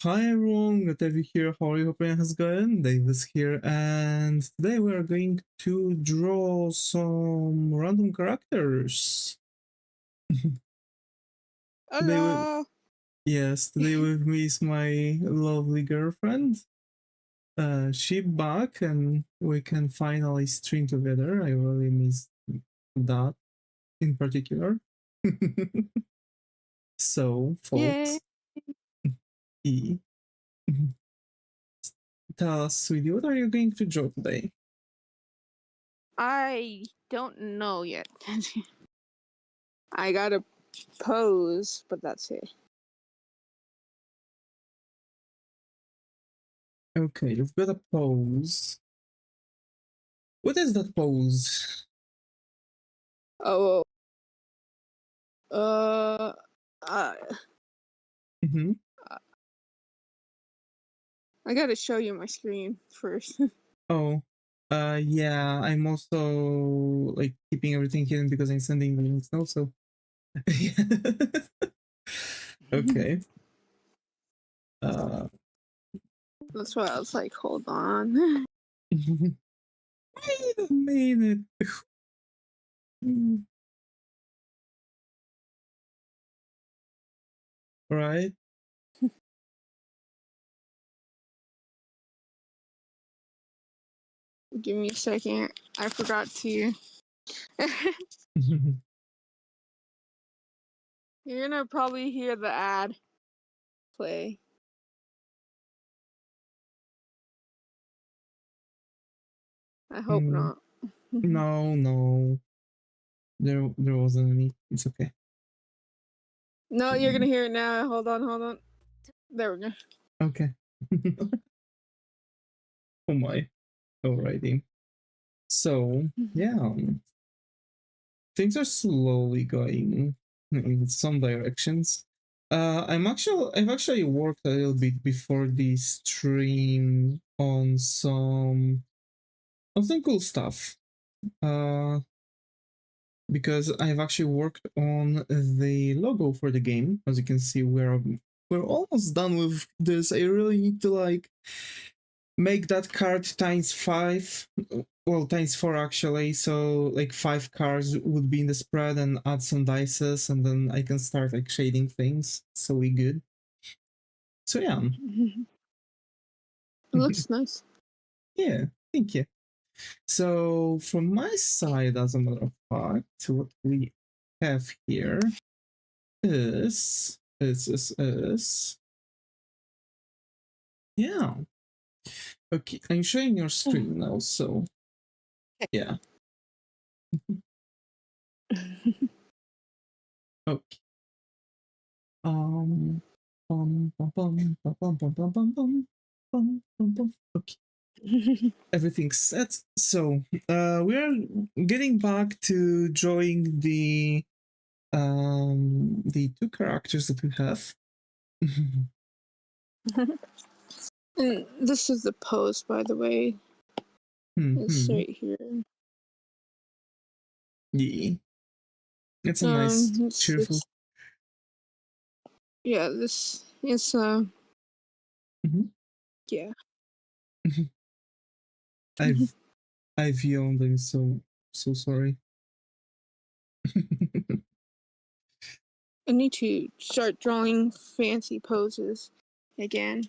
Hi everyone, good to have you here. How are you? Hoping has going? Davis here, and today we are going to draw some random characters. Hello. Today with me is my lovely girlfriend. She back and we can finally stream together. I really miss that in particular. So, folks, tell us, sweetie, what are you going to draw today? I don't know yet. I gotta pose, but that's it. Okay, you've got a pose. What is that pose? Oh. Mm-hmm. I gotta show you my screen first. Oh, yeah. I'm also like keeping everything hidden because I'm sending the links now. So, okay. That's why I was like, hold on. Wait a minute. Right. Give me a second. I forgot to. You're gonna probably hear the ad play. I hope not. No. There wasn't any. It's okay. No, you're gonna hear it now. Hold on. There we go. Okay. Oh my. Alrighty. So, yeah. Things are slowly going in some directions. I've actually worked a little bit before the stream on some cool stuff. Because I've actually worked on the logo for the game. As you can see, we're almost done with this. I really need to like make that card ×5, well, ×4 actually, so like 5 cards would be in the spread and add some dices, and then I can start like shading things, so we good. So yeah. It looks nice. Yeah, thank you. So from my side, as a matter of fact, what we have here is yeah. Okay, I'm showing your screen now, so yeah. Okay. Okay. Everything's set. So we're getting back to drawing the 2 characters that we have. And this is the pose, by the way. It's right here. Yeah. It's a nice, cheerful. Yeah, this is yeah. I've yawned. I'm so sorry. I need to start drawing fancy poses again.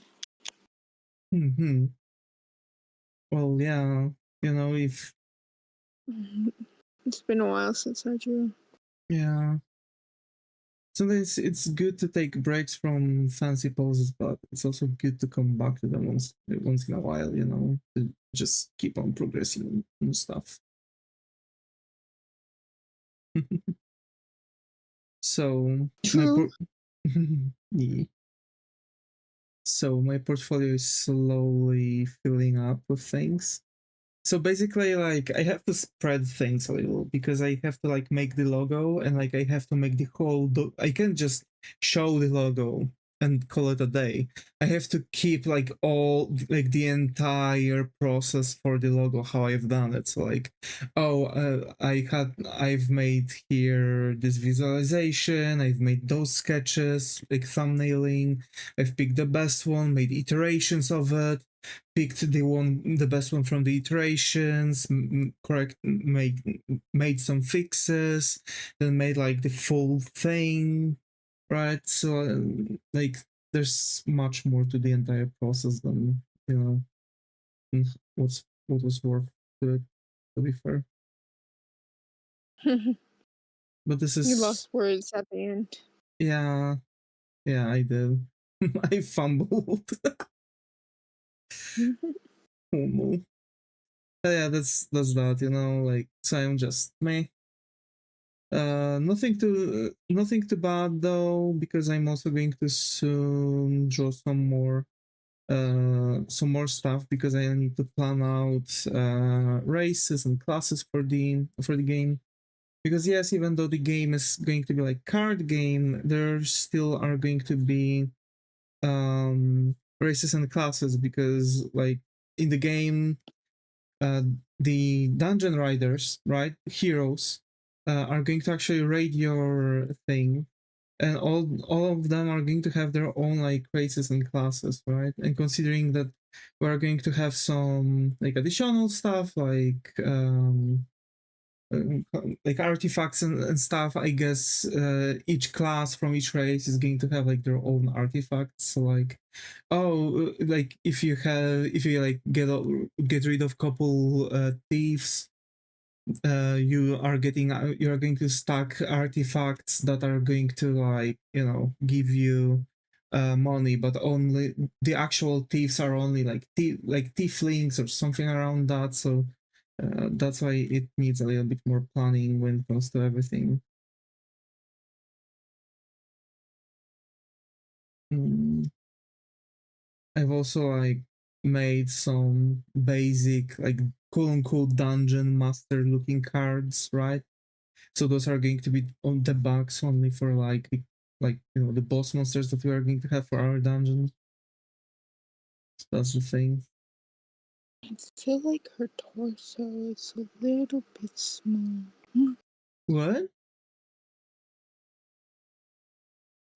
Well, yeah, you know, if it's been a while since I drew. Yeah. Sometimes it's good to take breaks from fancy poses, but it's also good to come back to them once in a while, you know, to just keep on progressing and stuff. So true. Yeah. So my portfolio is slowly filling up with things. So basically, like, I have to spread things a little because I have to like make the logo and like I have to make the whole. I can't just show the logo and call it a day. I have to keep like all like the entire process for the logo, how I've done it. So like, I've made here this visualization, I've made those sketches, like thumbnailing, I've picked the best one, made iterations of it, picked the best one from the iterations, made some fixes, then made like the full thing, right? So like there's much more to the entire process than what was worth to it, to be fair. But this You is lost words at the end. yeah, I did. I fumbled. Oh no. But yeah, that's that, like, so I'm just me. Nothing too bad though, because I'm also going to soon draw some more stuff, because I need to plan out races and classes for the game. Because yes, even though the game is going to be like card game, there still are going to be races and classes, because like in the game, the dungeon riders, right, heroes, are going to actually raid your thing, and all of them are going to have their own like races and classes, right? And considering that we're going to have some like additional stuff like artifacts and stuff, I guess each class from each race is going to have like their own artifacts. So like, like if you like get rid of couple thieves, you are going to stack artifacts that are going to like give you money, but only the actual thieves are only like tieflings or something around that. So that's why it needs a little bit more planning when it comes to everything. I've also like made some basic like quote unquote dungeon master looking cards, right? So those are going to be on the box only for like the boss monsters that we are going to have for our dungeon. So that's the thing. I feel like her torso is a little bit small. What?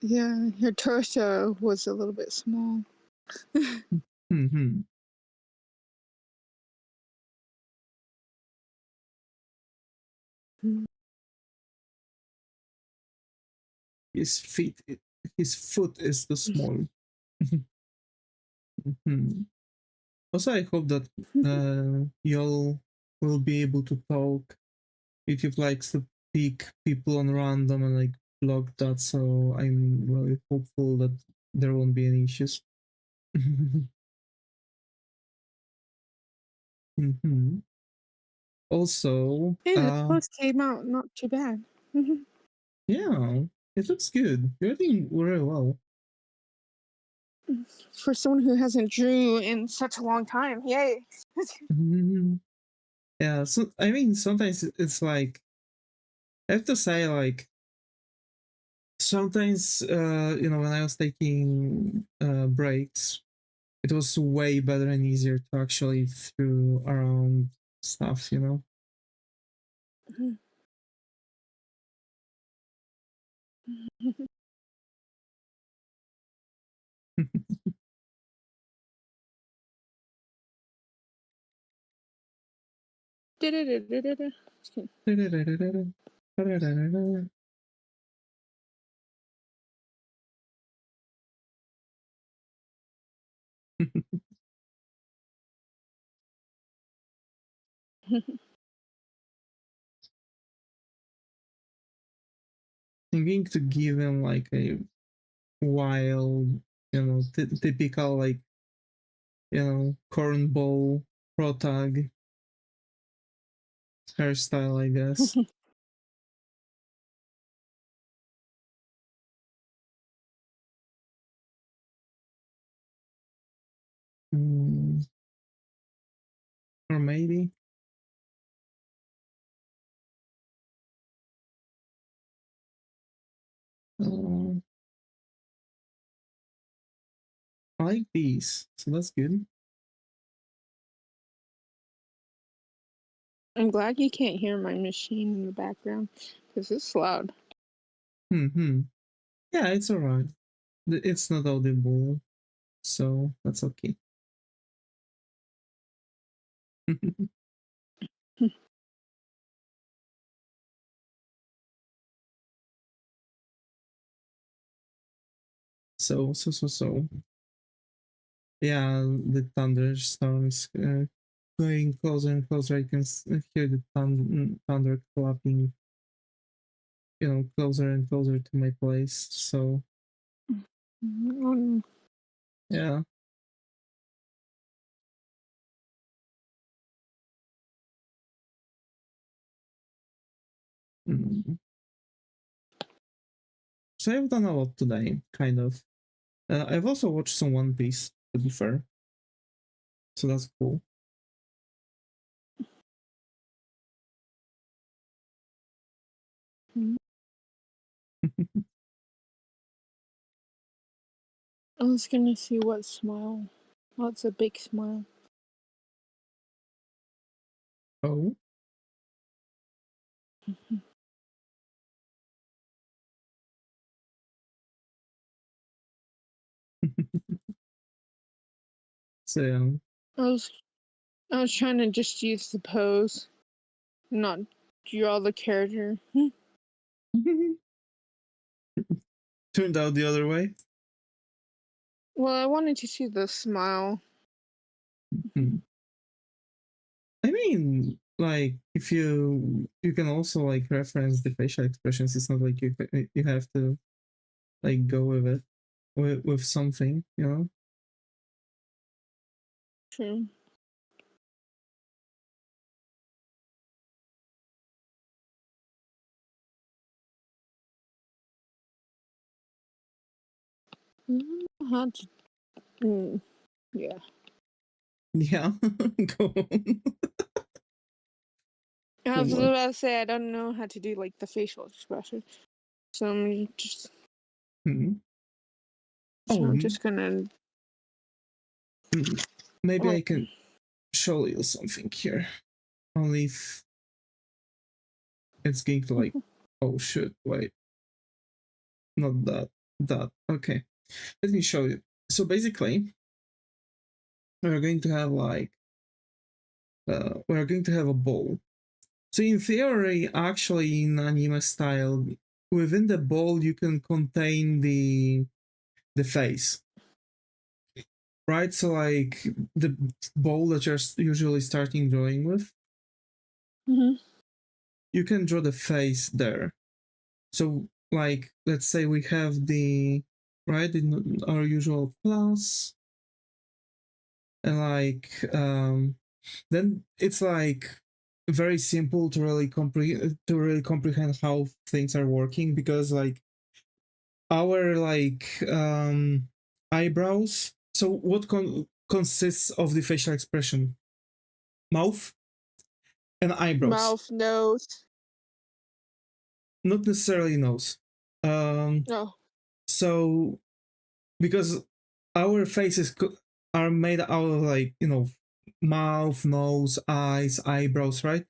Yeah, her torso was a little bit small. Mm-hmm. His feet, his foot is too small. Mm-hmm. Also, I hope that y'all will be able to talk. YouTube likes to pick people on random and like block that, so I'm really hopeful that there won't be any issues. Mm-hmm. Also, Hey, the post came out not too bad. yeah, it looks good. You're doing very well. For someone who hasn't drew in such a long time, yay! Yeah, so I mean, sometimes it's like I have to say, like sometimes when I was taking breaks, it was way better and easier to actually throw around stuff, I'm going to give him like a wild, typical like, cornball protag hairstyle, I guess. Or maybe. Uh, like these, so that's good. I'm glad you can't hear my machine in the background because it's loud. Hmm. Yeah, it's alright. It's not audible, so that's okay. So. Yeah, the thunderstorm is going closer and closer. I can hear the thunder clapping, closer and closer to my place. So yeah. Mm. So I've done a lot today, kind of. I've also watched some One Piece, to be fair. So that's cool. I was gonna see what smile. What's a big smile? Oh. So yeah. I was trying to just use the pose, not draw the character. Turned out the other way. Well, I wanted to see the smile. I mean, like, if you can also like reference the facial expressions. It's not like you have to like go with it with something, True. I don't know how to. Yeah. Yeah. Go on. I was What? about to say I don't know how to do like the facial expression, so Hmm. I'm Oh, just gonna. maybe Oh, I can show you something here. Only if it's going to like. Oh shit! Wait, not that. That okay. Let me show you. So basically, we're going to have like we're going to have a bowl. So in theory, actually, in anime style, within the bowl you can contain the face, right? So like the bowl that you're usually starting drawing with, you can draw the face there. So like let's say we have the right in our usual class, and like then it's like very simple to really comprehend how things are working, because like our like eyebrows. So what consists of the facial expression? Mouth and eyebrows. mouth, nose. Not necessarily nose. No. So because our faces are made out of like mouth, nose, eyes, eyebrows, right?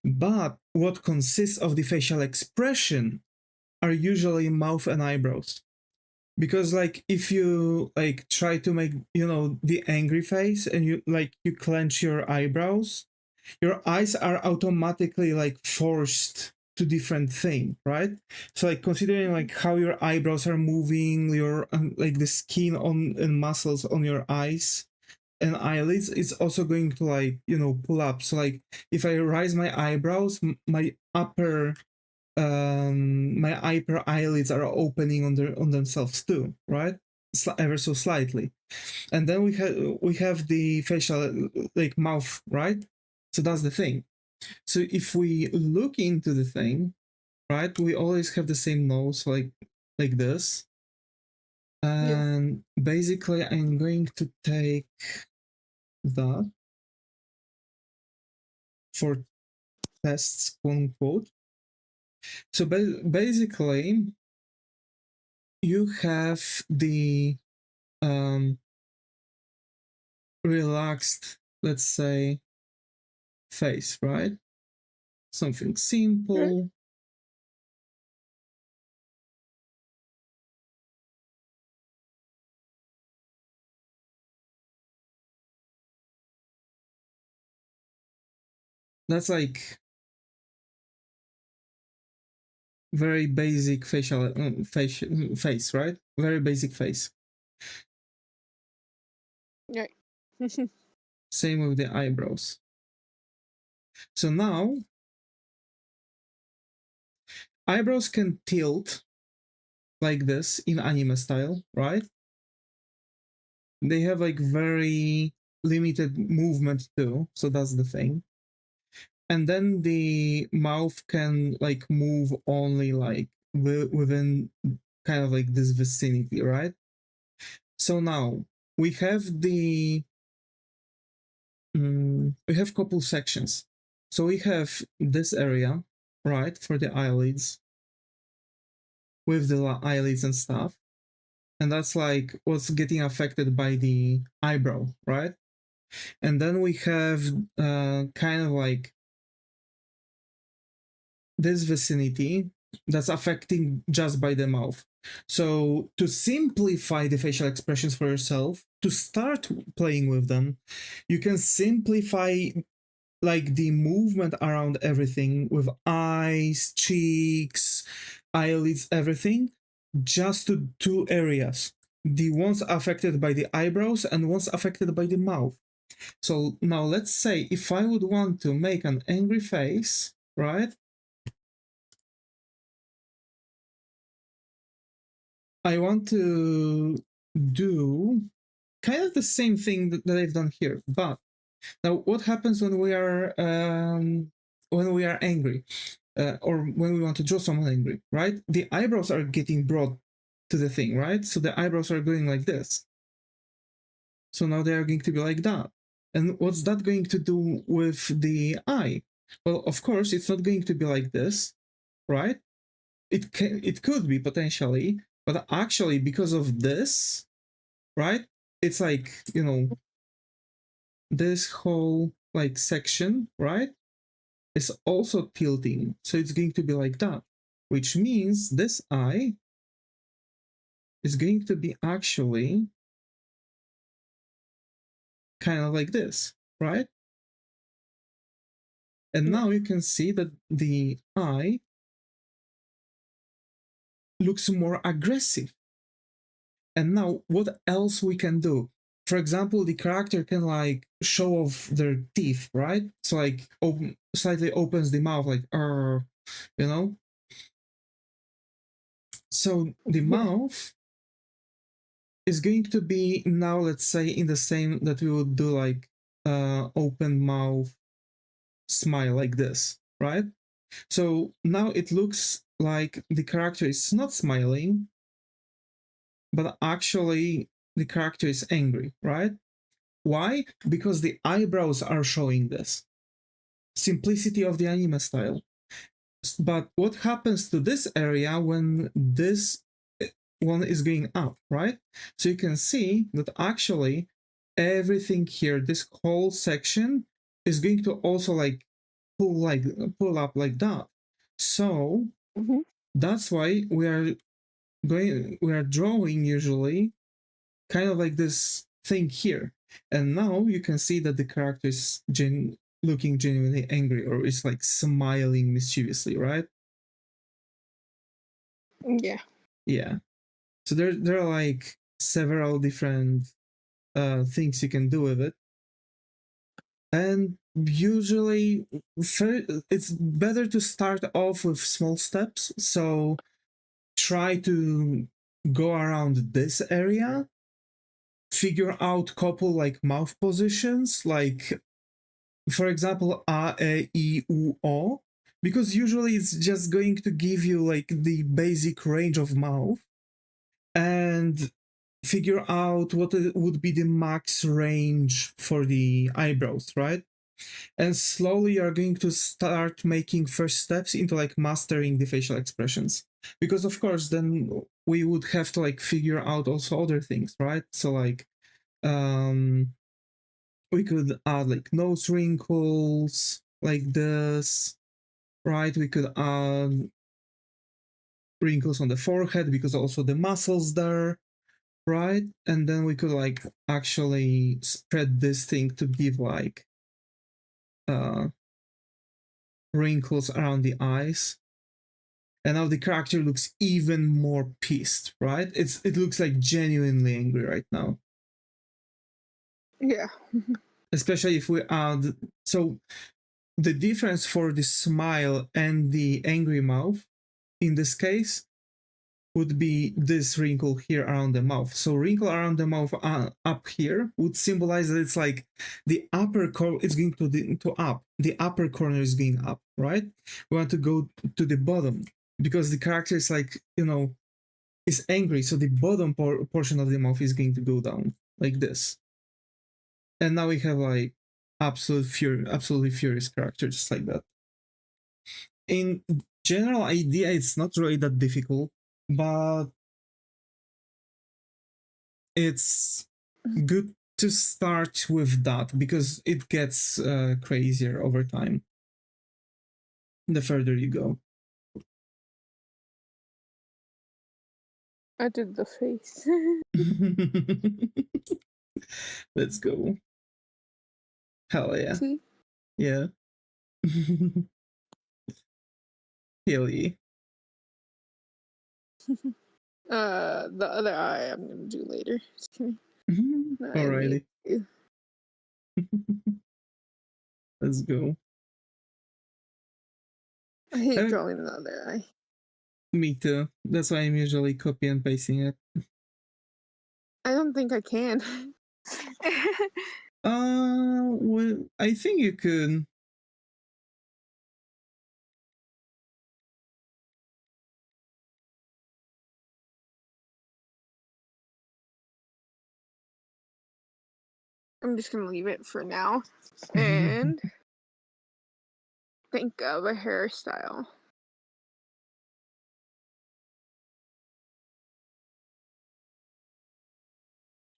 But what consists of the facial expression are usually mouth and eyebrows. Because like if you like try to make the angry face, and you clench your eyebrows, your eyes are automatically like forced to different thing, right? So like considering like how your eyebrows are moving, your like the skin on and muscles on your eyes and eyelids, it's also going to like pull up. So like if I raise my eyebrows, my upper eyelids are opening on themselves too, right? Ever so slightly. And then we have the facial like mouth, right? So that's the thing. So if we look into the thing, right, we always have the same nose, like this. And basically I'm going to take that for tests, quote unquote. So basically you have the relaxed, let's say, face, right? Something simple. That's like very basic facial face, right? Very basic face. Right. Same with the eyebrows. So now eyebrows can tilt like this in anime style, right? They have like very limited movement too, so that's the thing. And then the mouth can like move only like within kind of like this vicinity, right? So now we have we have couple sections. So we have this area, right, for the eyelids, with the eyelids and stuff, and that's like what's getting affected by the eyebrow, right? And then we have kind of like this vicinity that's affecting just by the mouth. So to simplify the facial expressions for yourself, to start playing with them, you can simplify like the movement around everything with eyes, cheeks, eyelids, everything, just to two areas. The ones affected by the eyebrows and ones affected by the mouth. So now let's say if I would want to make an angry face, right? I want to do kind of the same thing that I've done here, but now what happens when we are angry, or when we want to draw someone angry, right? The eyebrows are getting brought to the thing, right? So the eyebrows are going like this. So now they are going to be like that. And what's that going to do with the eye? Well, of course, it's not going to be like this, right? It could be potentially, but actually because of this, right? It's like, you know, this whole like section, right, is also tilting. So it's going to be like that, which means this eye is going to be actually kind of like this, right? And now you can see that the eye looks more aggressive. And now what else we can do? For example, the character can like show off their teeth, right? So like slightly opens the mouth like, you know? So the mouth is going to be now, let's say, in the same that we would do like open mouth smile like this, right? So now it looks like the character is not smiling, but actually the character is angry, right? Why? Because the eyebrows are showing this. Simplicity of the anime style. But what happens to this area when this one is going up, right? So you can see that actually everything here, this whole section, is going to also like pull up like that. So that's why we are drawing usually kind of like this thing here. And now you can see that the character is looking genuinely angry, or is like smiling mischievously, right? Yeah. Yeah. So there are like several different things you can do with it. And usually it's better to start off with small steps. So try to go around this area, figure out couple like mouth positions, like for example a, e, u, o, because usually it's just going to give you like the basic range of mouth, and figure out what would be the max range for the eyebrows, right? And slowly you're going to start making first steps into like mastering the facial expressions, because of course then we would have to like figure out also other things, right? So like we could add like nose wrinkles like this, right? We could add wrinkles on the forehead because also the muscles there, right? And then we could like actually spread this thing to give like wrinkles around the eyes. And now the character looks even more pissed, right? It looks like genuinely angry right now. Yeah. Especially if we add, so the difference for the smile and the angry mouth in this case would be this wrinkle here around the mouth. So wrinkle around the mouth up here would symbolize that it's like the upper corner is going to up. The upper corner is going up, right? We want to go to the bottom because the character is like, you know, is angry. So the bottom portion of the mouth is going to go down like this. And now we have like absolutely furious character just like that. In general idea, it's not really that difficult, but it's good to start with that because it gets crazier over time the further you go. I did the face. Let's go. Hell yeah. See? Yeah. Hell yeah. The other eye I'm gonna do later. Just kidding. Alrighty. Let's go. I hate drawing the other eye. Me too. That's why I'm usually copy and pasting it. I don't think I can. Well, I think you could. I'm just gonna leave it for now and think of a hairstyle.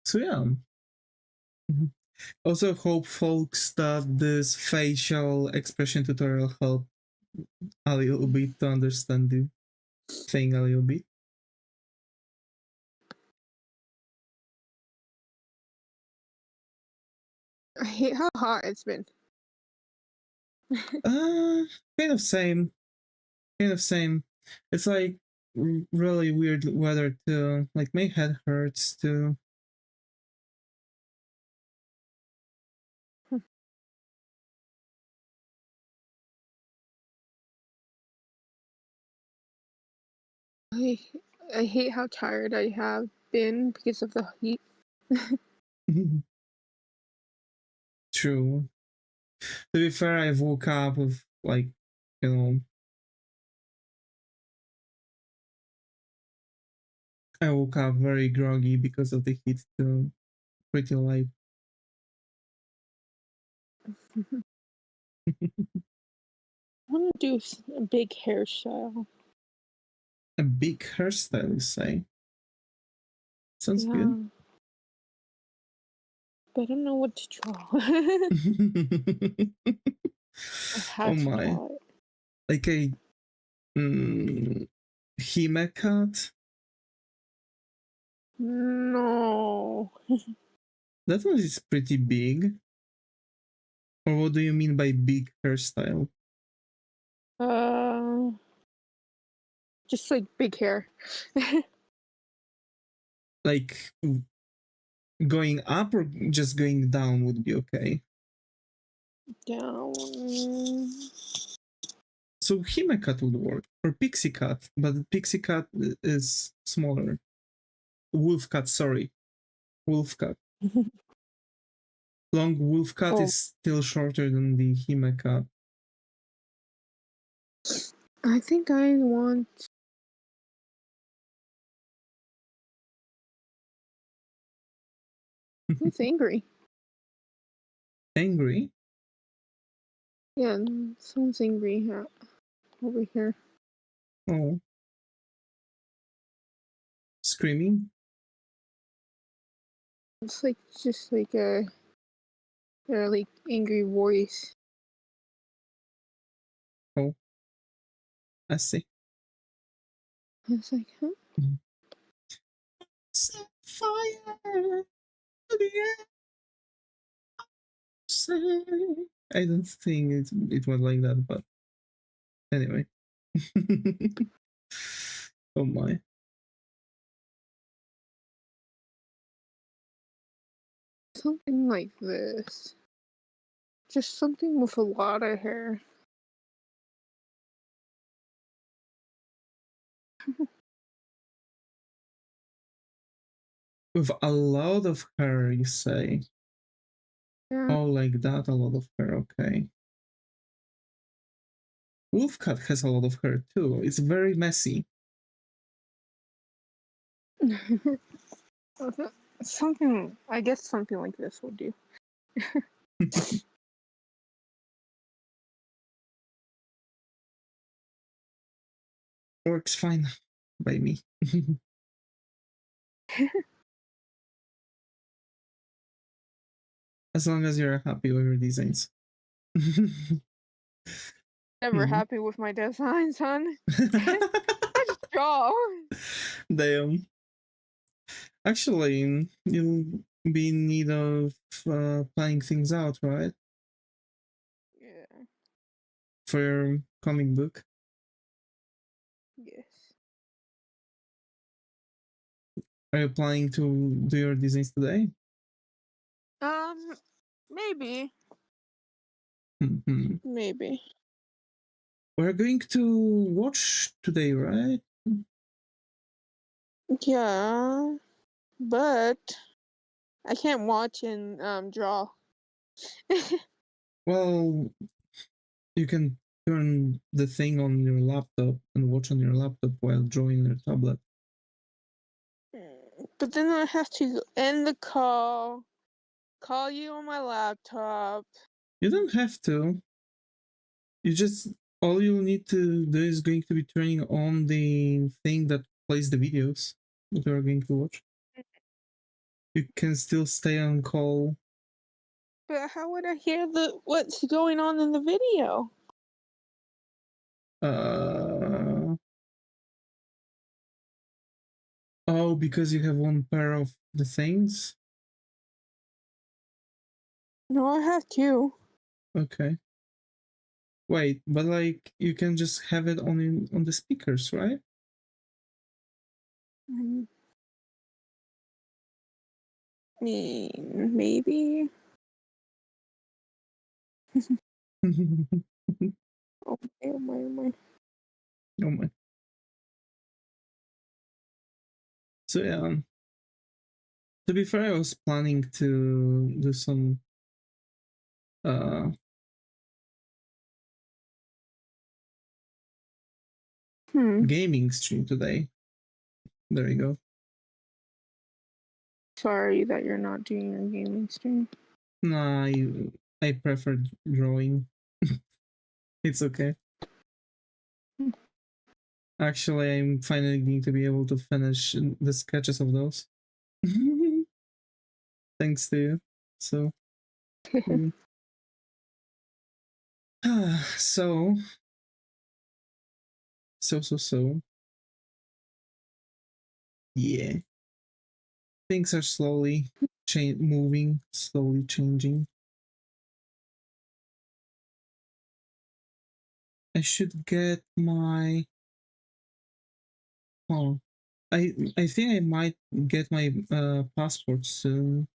So yeah. Also hope folks that this facial expression tutorial helped a little bit to understand the thing a little bit. I hate how hot it's been. Kind of same. Kind of same. It's like really weird weather too. Like my head hurts too. I hate how tired I have been because of the heat. True. To be fair, I woke up with like, you know, I woke up very groggy because of the heat too. Pretty light. I want to do a big hairstyle. A big hairstyle, you say? Sounds Yeah. good. But I don't know what to draw. I have Oh to my. draw it. Like a Hime cat? No. That one is pretty big. Or what do you mean by big hairstyle? Just like big hair. Like going up or just going down would be okay. Down. So Hime cat would work. Or pixie cat, but pixie cat is smaller. Wolf cat, sorry. Wolf cat. Long wolf cat is still shorter than the Hime cat. I think I want. It's angry. Angry? Yeah, someone's angry over here. Oh. Screaming? It's like just like a Really angry voice. Oh, I see. It's like, huh? Set fire to the air. I don't think it was like that, but anyway. Oh my. Something like this. Just something with a lot of hair. With a lot of hair, you say? Yeah. Oh, like that, a lot of hair, okay. Wolfcat has a lot of hair too. It's very messy. Something, I guess something like this will do. Works fine by me. As long as you're happy with your designs. Never happy with my designs, hon. I just draw. Damn. Actually, you'll be in need of planning things out, right? Yeah. For your comic book. Yes. Are you planning to do your designs today? Maybe. Mhm. Maybe. We're going to watch today, right? Yeah. But I can't watch and draw. Well, you can turn the thing on your laptop and watch on your laptop while drawing on your tablet. But then I have to end the call you on my laptop. You don't have to. You just, all you need to do is going to be turning on the thing that plays the videos that you're going to watch. You can still stay on call. But how would I hear what's going on in the video? Oh, because you have one pair of the things? No, I have two. Okay. Wait, but like you can just have it on the speakers, right? Maybe. Oh my. Oh my. So yeah. To be fair, I was planning to do some uh gaming stream today. There you go. Sorry that you're not doing your gaming stream. Nah, I prefer drawing. It's okay. Actually, I'm finally going to be able to finish the sketches of those. Thanks to you. So, so. Yeah. Things are slowly moving, slowly changing. I should get my. Oh, I think I might get my passport soon.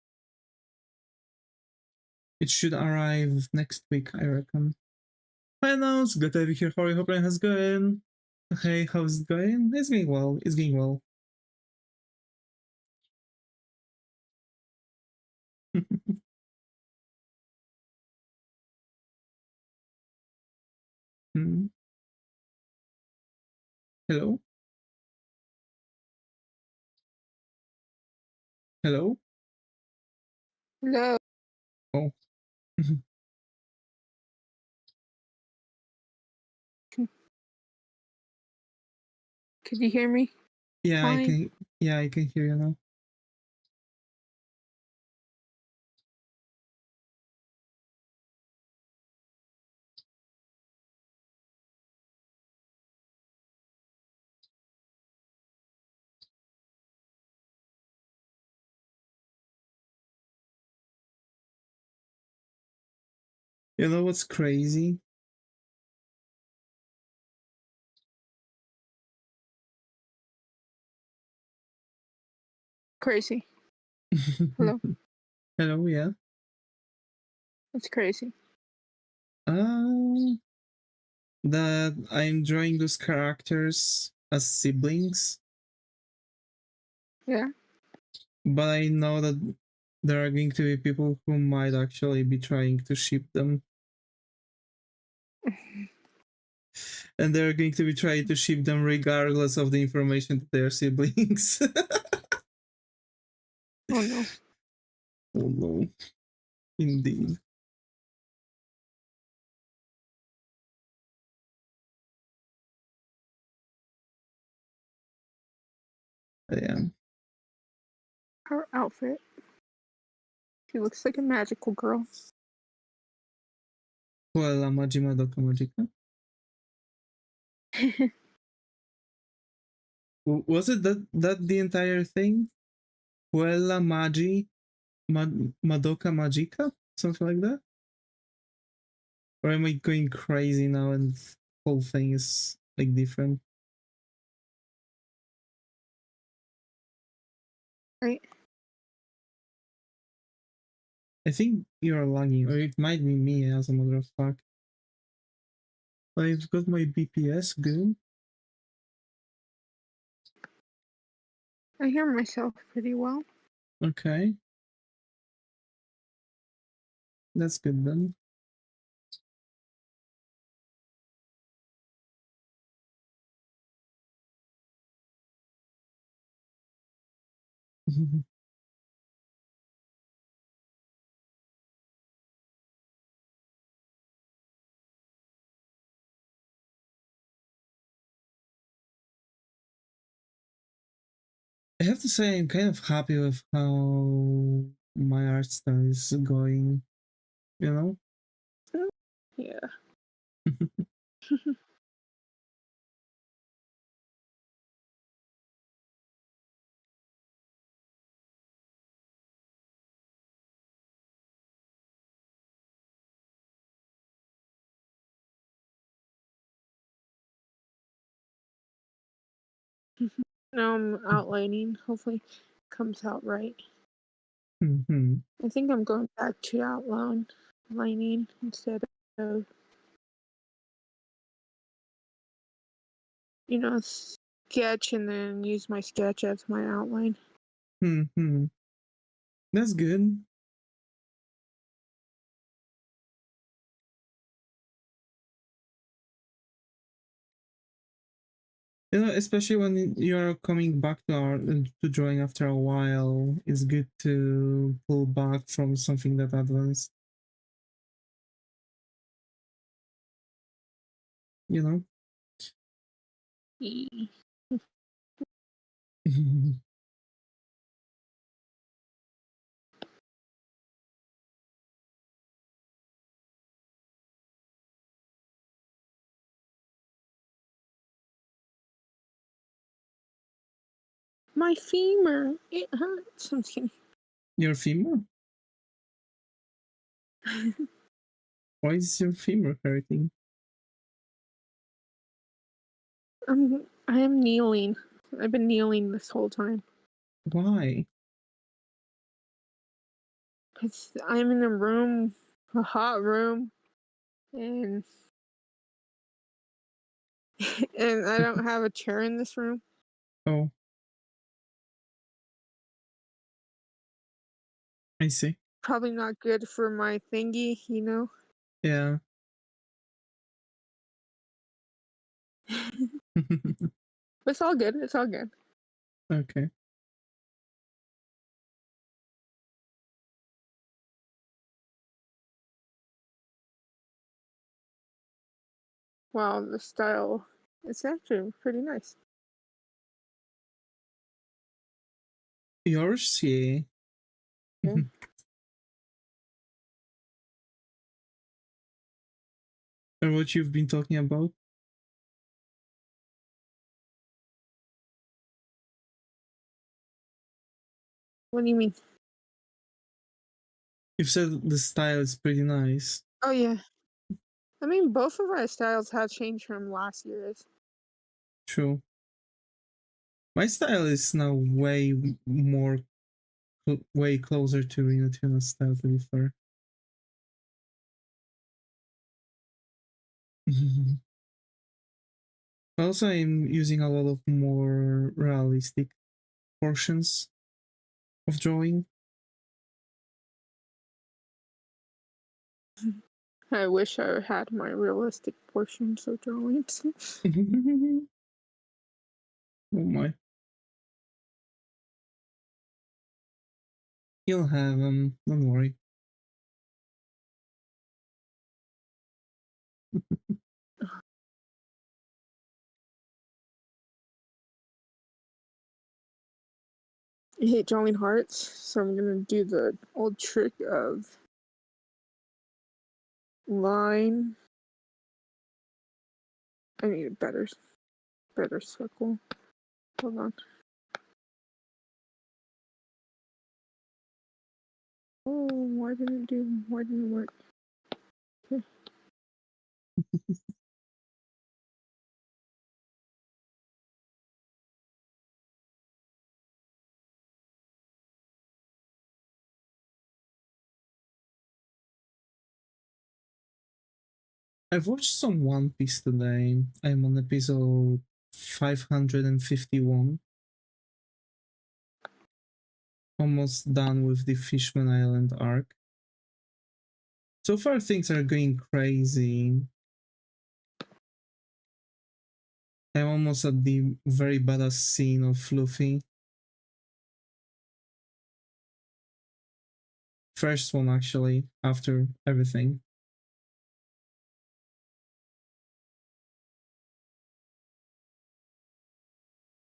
It should arrive next week, I reckon. Hi, Nose. Good to have you here. How are you? Hope how's it going? Hey, how's it going? It's going well. It's going well. Hello? Hello? Hello. Oh. Could you hear me? Yeah, Fine. I can. Yeah, I can hear you now. You know what's crazy? Crazy. Hello. Hello, yeah. It's crazy. That I'm drawing those characters as siblings, Yeah. but I know that there are going to be people who might actually be trying to ship them. And they're going to be trying to ship them regardless of the information that they're siblings. Oh no. Oh no. Indeed. Yeah. Her outfit. She looks like a magical girl. Well, Majima Doka Magica. Was it that the entire thing? Quella Madoka Magica? Something like that? Or am I going crazy now and the whole thing is like different? Right. I think you're lagging, or it might be me as a matter of fact. I've got my BPS good. I hear myself pretty well. Okay. That's good then. I have to say I'm kind of happy with how my art style is going, you know? Yeah. Now I'm outlining. Hopefully it comes out right. Mm-hmm. I think I'm going back to outlining instead of, sketch and then use my sketch as my outline. Mm-hmm. That's good. You know, especially when you're coming back to art to drawing after a while, it's good to pull back from something that advanced. You know? My femur, it hurts. I'm kidding. Your femur? Why is your femur hurting? I am kneeling. I've been kneeling this whole time. Why? Because I'm in a room, a hot room, and and I don't have a chair in this room. Oh, I see. Probably not good for my thingy, Yeah. But it's all good. It's all good. Okay. Wow, the style, it's actually pretty nice. Yours? Yeah. Yeah. Or what you've been talking about? What do you mean? You've said the style is pretty nice. Oh yeah, I mean, both of our styles have changed from last year's. True. My style is now way more, way closer to Inatuna's style, to be fair. Also, I'm using a lot of more realistic portions of drawing. I wish I had my realistic portions of drawings. Oh my. You'll have them, don't worry. I hate drawing hearts, so I'm gonna do the old trick of line. I need a better circle. Hold on. Oh, why didn't it work? Okay. I've watched some One Piece today. I'm on episode 551. Almost done with the Fishman Island arc. So far, things are going crazy. I'm almost at the very badass scene of Luffy. First one, actually, after everything.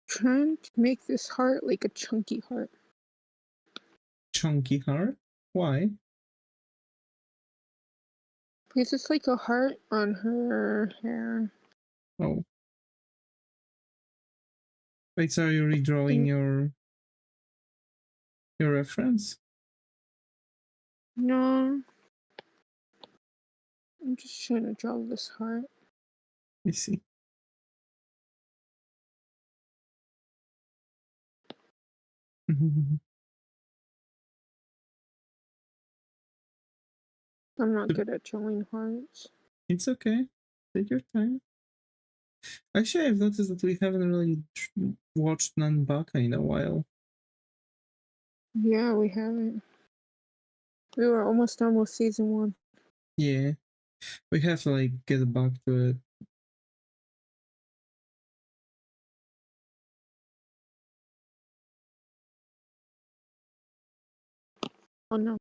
Trying to make this heart like a chunky heart. Chunky heart? Why? Because it's like a heart on her hair. Oh. Wait, so are you redrawing your reference? No. I'm just trying to draw this heart. I see. I'm not good at drawing hearts. It's okay. Take your time. Actually, I've noticed that we haven't really watched Nanbaka in a while. Yeah, we haven't. We were almost done with season 1. Yeah. We have to like get back to it. Oh no.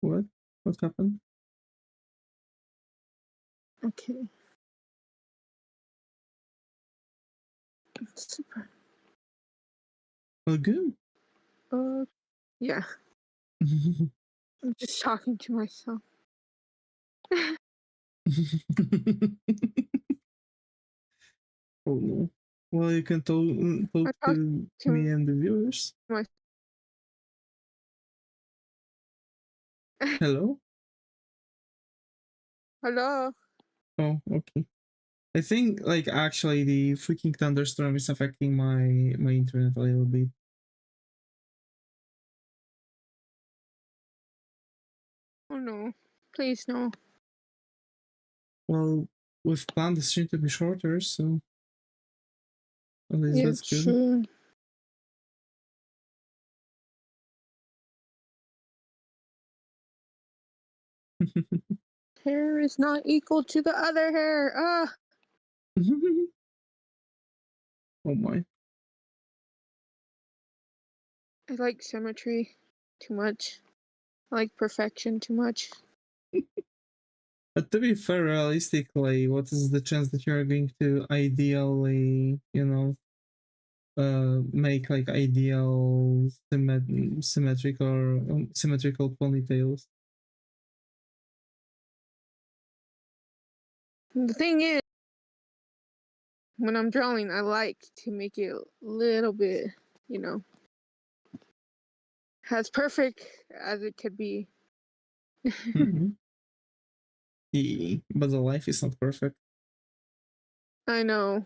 What? What happened? Okay. Super. Well, good. Yeah. I'm just talking to myself. Oh no. Well, you can talk I talked to to me and the viewers. my. Hello? Hello. Oh, okay. I think like actually the freaking thunderstorm is affecting my internet a little bit. Oh no. Please no. Well, we've planned the stream to be shorter, so at least Yeah, that's good. true. Hair is not equal to the other hair. Ah. Oh my. I like symmetry too much. I like perfection too much. But to be fair, realistically, what is the chance that you're going to ideally, make like ideal symmetrical ponytails? The thing is, when I'm drawing, I like to make it a little bit, as perfect as it could be. Mm-hmm. But the life is not perfect. I know.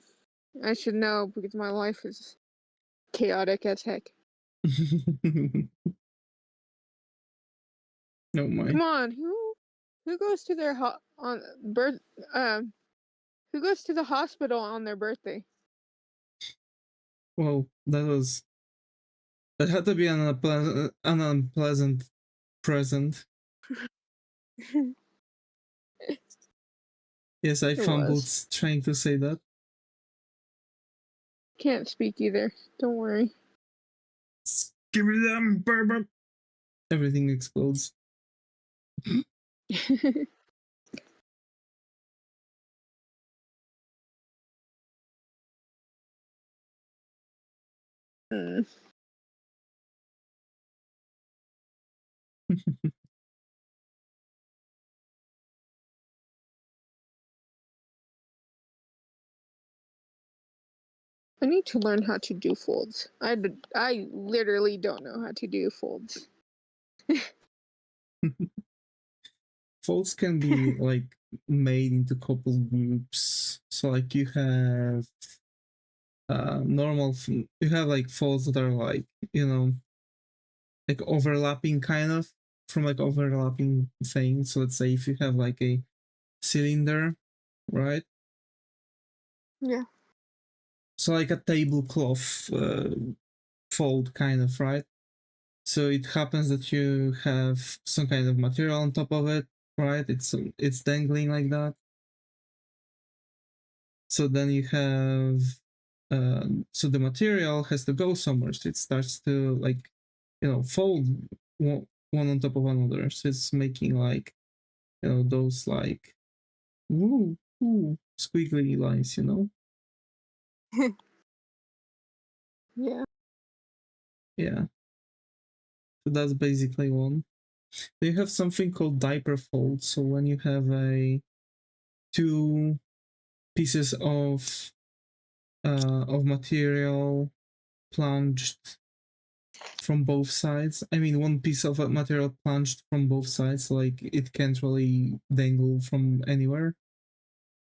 I should know because my life is chaotic as heck. No my. Come on, who goes to their on birth who goes to the hospital on their birthday? Well, that had to be an unpleasant present. Yes, I It fumbled was. trying to say that. Can't speak either. Don't worry. Give me them, bourbon. Everything explodes. Mm. I need to learn how to do folds. I literally don't know how to do folds. Folds can be like made into couple groups. So like you have you have like folds that are like, you know, like overlapping kind of from like overlapping things. So let's say if you have like a cylinder, right? Yeah. So like a tablecloth fold kind of, right? So it happens that you have some kind of material on top of it, right? It's dangling like that. So then you have so the material has to go somewhere. So it starts to like, you know, fold one on top of another. So it's making like, you know, those like woo squiggly lines, you know. Yeah. Yeah. So that's basically one. They have something called diaper fold. So when you have a two pieces of material plunged from both sides. I mean, one piece of material plunged from both sides, like it can't really dangle from anywhere.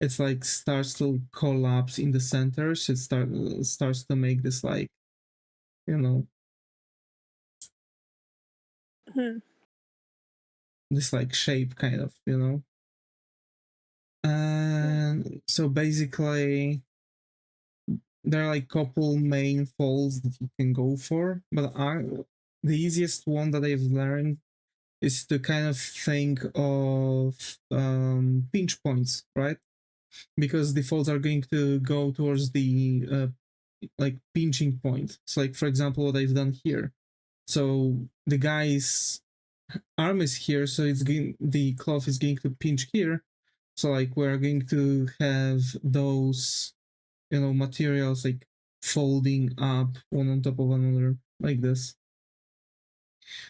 It's like starts to collapse in the center. So it starts to make this like, you know, Hmm. this like shape kind of, you know. And so basically, there are like couple main folds that you can go for, but the easiest one that I've learned is to kind of think of pinch points, right? Because the folds are going to go towards the like pinching point. So like for example, what I've done here. So the guy's arm is here, so the cloth is going to pinch here. So like we're going to have those, you know, materials like folding up one on top of another like this.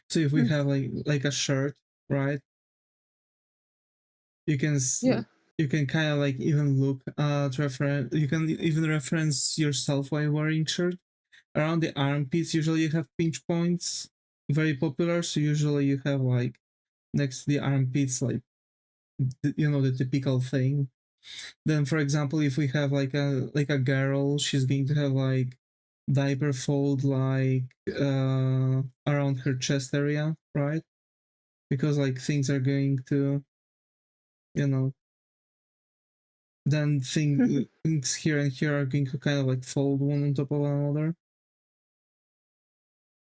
So if we have like a shirt, right? You can Yeah. you can kind of like even look at reference. You can even reference yourself while wearing shirt. Around the armpits, usually you have pinch points, very popular. So usually you have like next to the armpits, like you know, the typical thing. Then, for example, if we have like a girl, she's going to have like diaper fold like around her chest area, right? Because like things are going to, you know, then things here and here are going to kind of like fold one on top of another.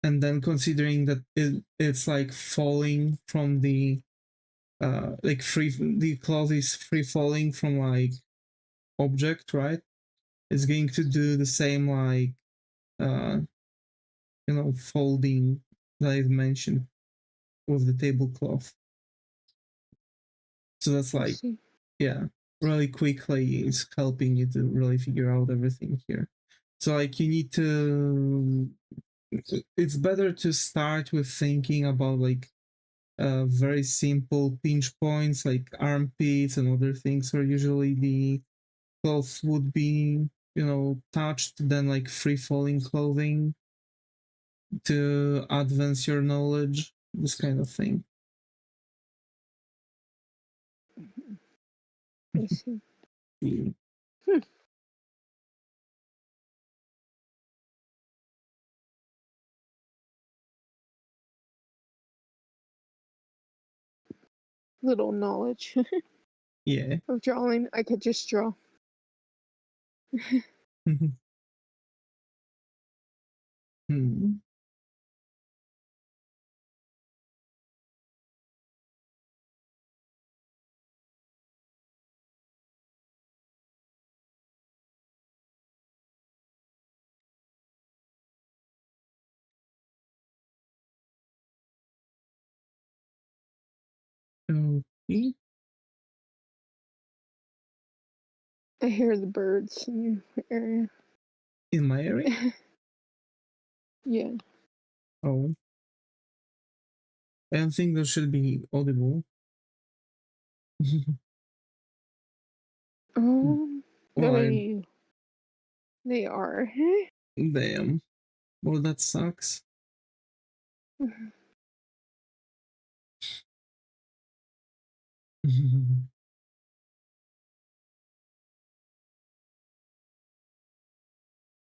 And then considering that it's like falling from the like the cloth is free falling from like object, right? It's going to do the same like uh you know, folding that I've mentioned with the tablecloth. So that's like, yeah, really quickly is helping you to really figure out everything here. So like you need to, it's better to start with thinking about like very simple pinch points like armpits and other things where usually the cloth would be, you know, touched, than like free falling clothing to advance your knowledge, this kind of thing. I see. Yeah. Little knowledge Yeah. of drawing. I could just draw. Hmm. Okay. I hear the birds in your area. In my area? Yeah. Oh. I don't think that should be audible. Well, They are. damn. Well, that sucks.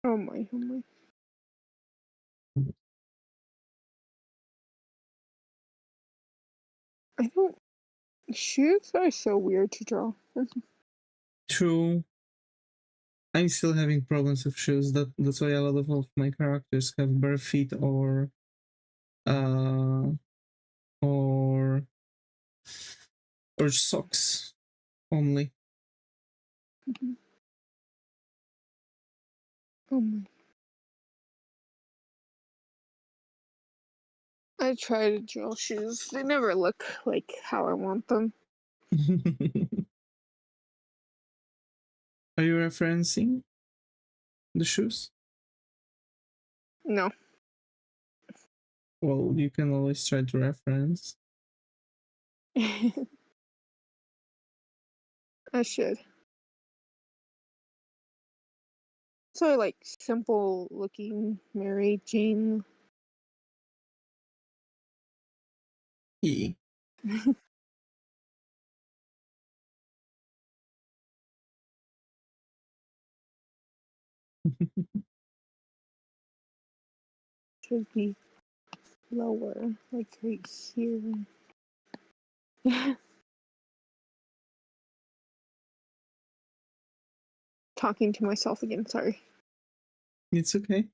Oh my, oh my. I don't. Shoes are so weird to draw. True. I'm still having problems with shoes. That's why a lot of my characters have bare feet uh or or socks only. Oh my. I try to draw shoes. They never look like how I want them. Are you referencing the shoes? No. Well, you can always try to reference. I should. So like simple looking Mary Jane. Yeah. Should be lower, like right here. Talking to myself again, sorry. It's okay.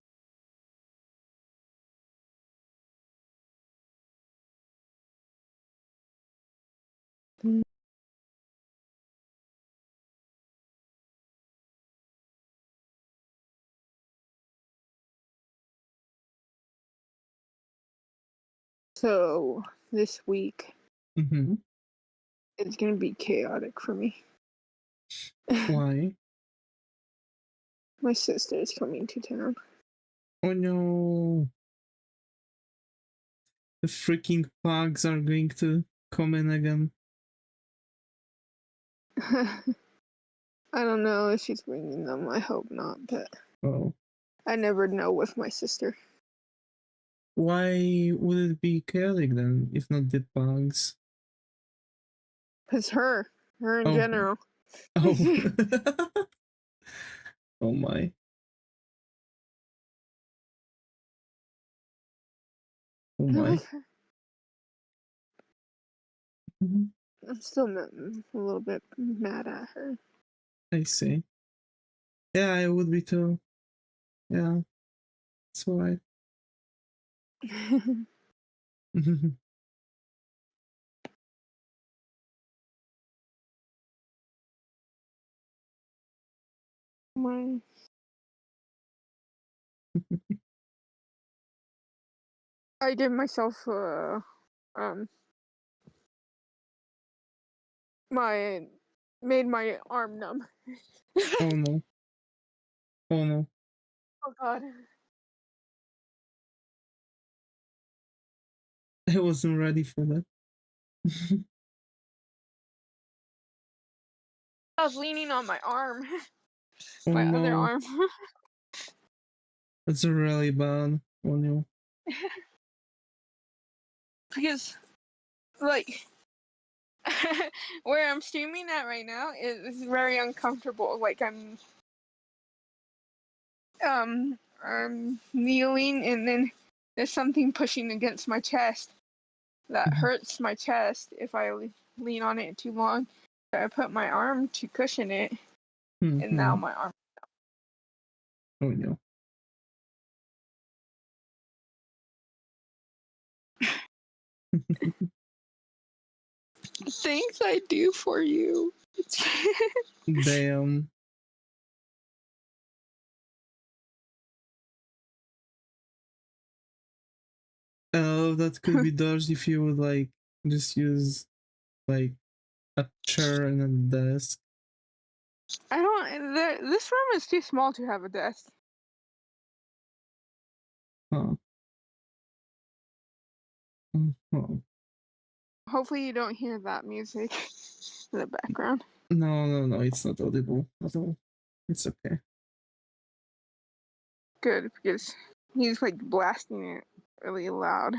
So this week Mm-hmm. it's gonna be chaotic for me. Why? My sister is coming to town. Oh no. The freaking bugs are going to come in again. I don't know if she's bringing them. I hope not, but Oh. I never know with my sister. Why would it be chaotic then, if not the bugs? Cause her in Oh. general. Oh. Oh my. Oh I my. like her. Mhm. I'm still a little bit mad at her. I see. Yeah, I would be too. Yeah, it's alright. my I did myself my made my arm numb. Oh no. Oh no. Oh god. I wasn't ready for that. I was leaning on my arm. Oh My other no. arm. That's really bad. Oh no. Because like where I'm streaming at right now is very uncomfortable. Like I'm kneeling, and then there's something pushing against my chest that hurts my chest if I lean on it too long. So I put my arm to cushion it, and now my arm. Oh no. Things I do for you. Damn. Oh, that could be dodged if you would like just use like a chair and a desk. I don't. This room is too small to have a desk. Huh. Oh. Hopefully, you don't hear that music in the background. No, it's not audible at all. It's okay. Good, because he's like blasting it really loud.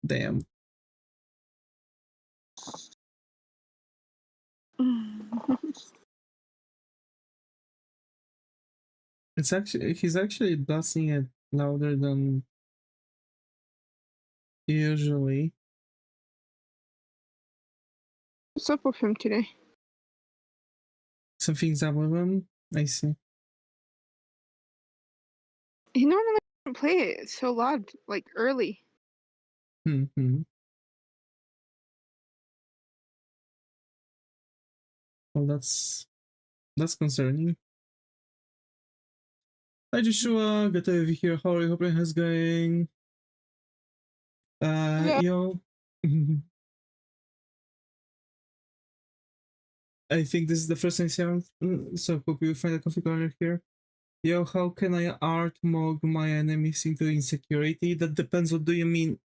Damn. He's actually blasting it louder than usually. What's up with him today? Something's up with him. I see. He normally doesn't play it so loud, like early. Mm-hmm. Well, that's concerning. Hi Joshua, good to have you here. How are you? Hope it's going. Yeah. Yo. I think this is the first time seeing, so hope you find a configurator here. Yo, how can I art mog my enemies into insecurity? That depends. What do you mean?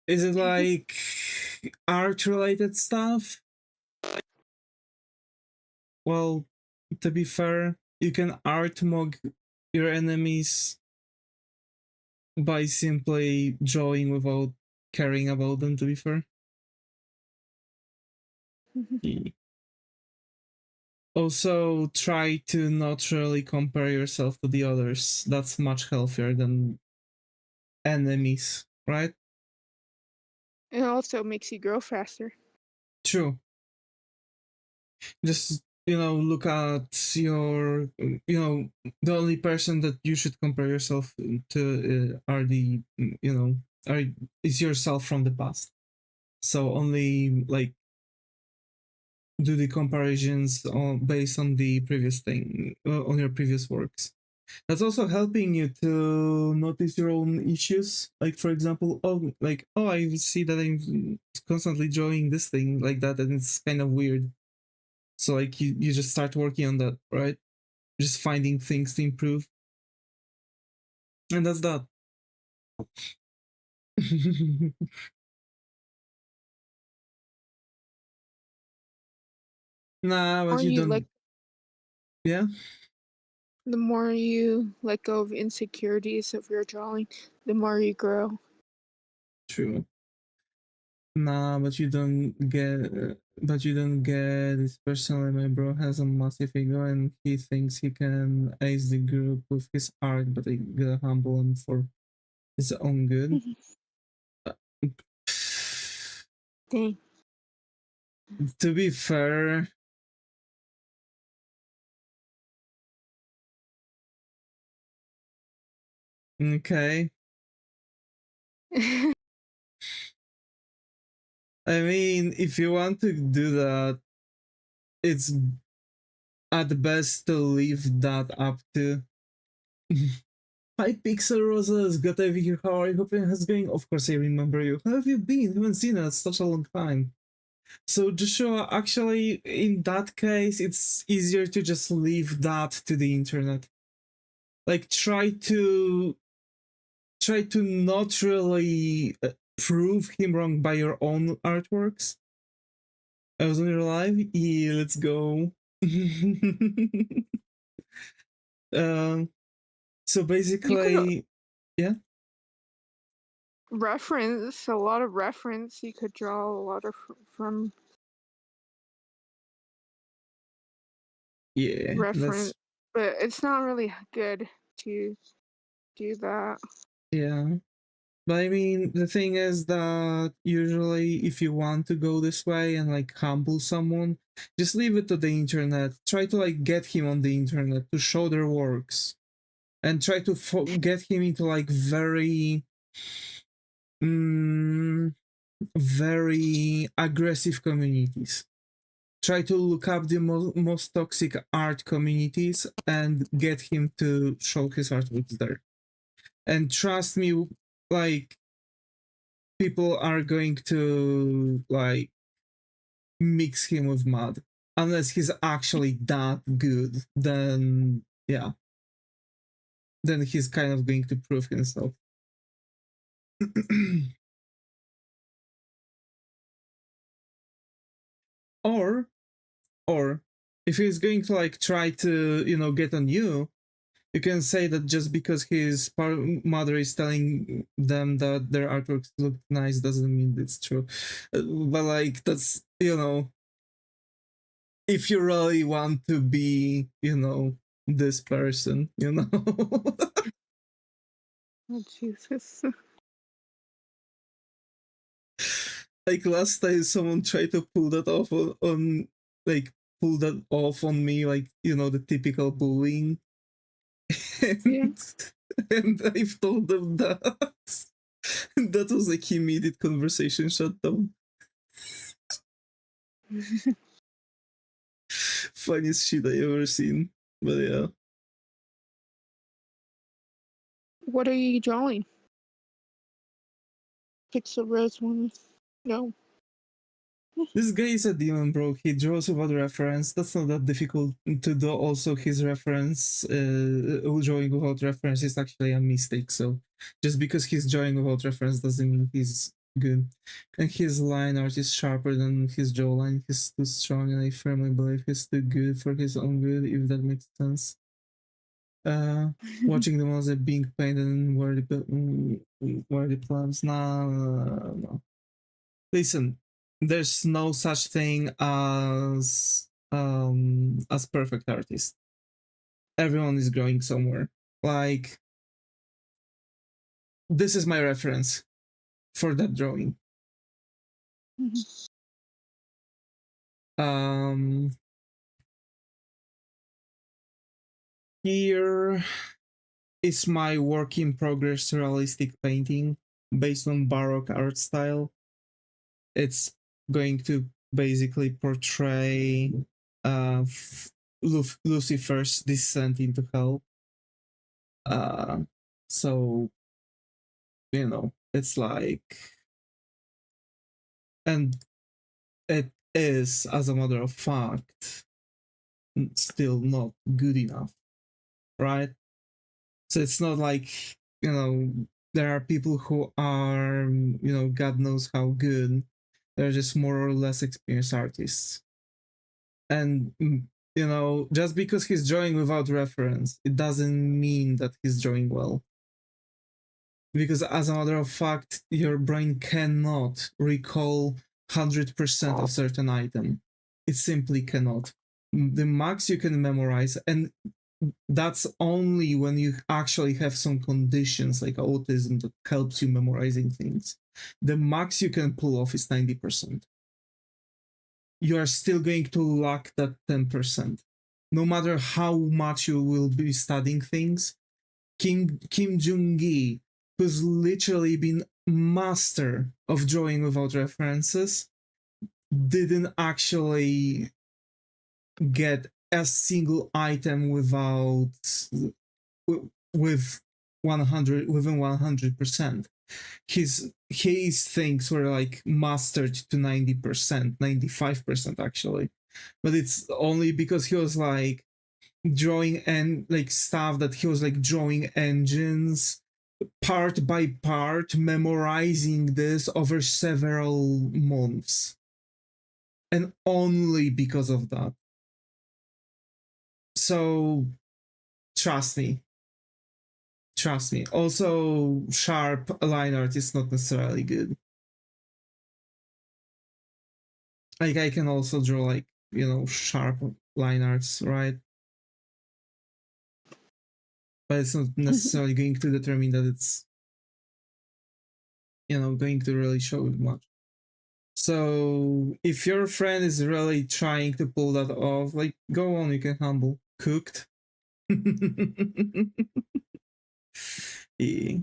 Is it like art related stuff? Well, to be fair, you can art mog your enemies by simply drawing without caring about them, to be fair. Also, try to not really compare yourself to the others. That's much healthier than enemies, right? It also makes you grow faster. True. Just, look at your, the only person that you should compare yourself to are the, is yourself from the past. So only like do the comparisons based on the previous thing, on your previous works. That's also helping you to notice your own issues. Like, for example, I see that I'm constantly drawing this thing like that, and it's kind of weird. So like you just start working on that, right? Just finding things to improve. And that's that. Nah, but you don't. Yeah. The more you let go of insecurities of your drawing, the more you grow. True. Nah, but you don't get. But you don't get this. Personally, my bro has a massive ego, and he thinks he can ace the group with his art. But I gotta humble him for his own good. Dang. To be fair, okay. I mean, if you want to do that, it's at best to leave that up to. Hi, Pixel Roses. Good to have you here. How are you? Hope it's going. Of course, I remember you. How have you been? Haven't seen it. It's such a long time. So, Joshua, actually, in that case, it's easier to just leave that to the internet. Like, try to not really prove him wrong by your own artworks. I was on your live. Yeah, let's go. So basically, yeah. Reference a lot of reference. You could draw a lot of from Yeah, reference, but it's not really good to do that. yeah. But I mean, the thing is that usually if you want to go this way and like humble someone, just leave it to the internet. Try to like get him on the internet to show their works and try to get him into like very very aggressive communities. Try to look up the most toxic art communities and get him to show his artworks there. And trust me, like, people are going to like mix him with mud unless he's actually that good. Then yeah, then he's kind of going to prove himself. or if he's going to like try to, you know, get on you can say that just because his mother is telling them that their artworks look nice doesn't mean it's true. But like, that's, you know, if you really want to be, you know, this person, you know. Oh, Jesus. Like last time someone tried to pull that off on like pull that off on me, like, you know, the typical bullying. And, Yeah. and I've told them that. That was like immediate conversation shut down. Funniest shit I ever seen. But yeah. What are you drawing? Pixel Rose one? No. This guy is a demon, bro. He draws without reference. That's not that difficult to do. Also, his reference, drawing without reference is actually a mistake. So, just because he's drawing without reference doesn't mean he's good. And his line art is sharper than his jawline. He's too strong, and I firmly believe he's too good for his own good, if that makes sense. Watching them as being painted and where the plans. No. Listen, there's no such thing as perfect artist. Everyone is growing somewhere. Like, this is my reference for that drawing. Here is my work in progress realistic painting based on Baroque art style. It's going to basically portray Lucifer's descent into hell. So, you know, it's like, and it is, as a matter of fact, still not good enough, right? So it's not like, you know, there are people who are, you know, God knows how good. They're just more or less experienced artists. And, you know, just because he's drawing without reference, it doesn't mean that he's drawing well. Because as a matter of fact, your brain cannot recall 100% of certain item. It simply cannot. The max you can memorize, and that's only when you actually have some conditions like autism that helps you memorizing things. The max you can pull off is 90%. You are still going to lack that 10%. No matter how much you will be studying things, Kim Jung-gi, who's literally been master of drawing without references, didn't actually get a single item within 100%. His things were like mastered to 90%, 95% actually. But it's only because he was like drawing and like stuff that he was like drawing engines part by part, memorizing this over several months. And only because of that. So trust me. Also, sharp line art is not necessarily good. Like, I can also draw like, you know, sharp line arts, right? But it's not necessarily going to determine that it's, going to really show it much. So if your friend is really trying to pull that off, like, go on, you can humble. Cooked. Yeah.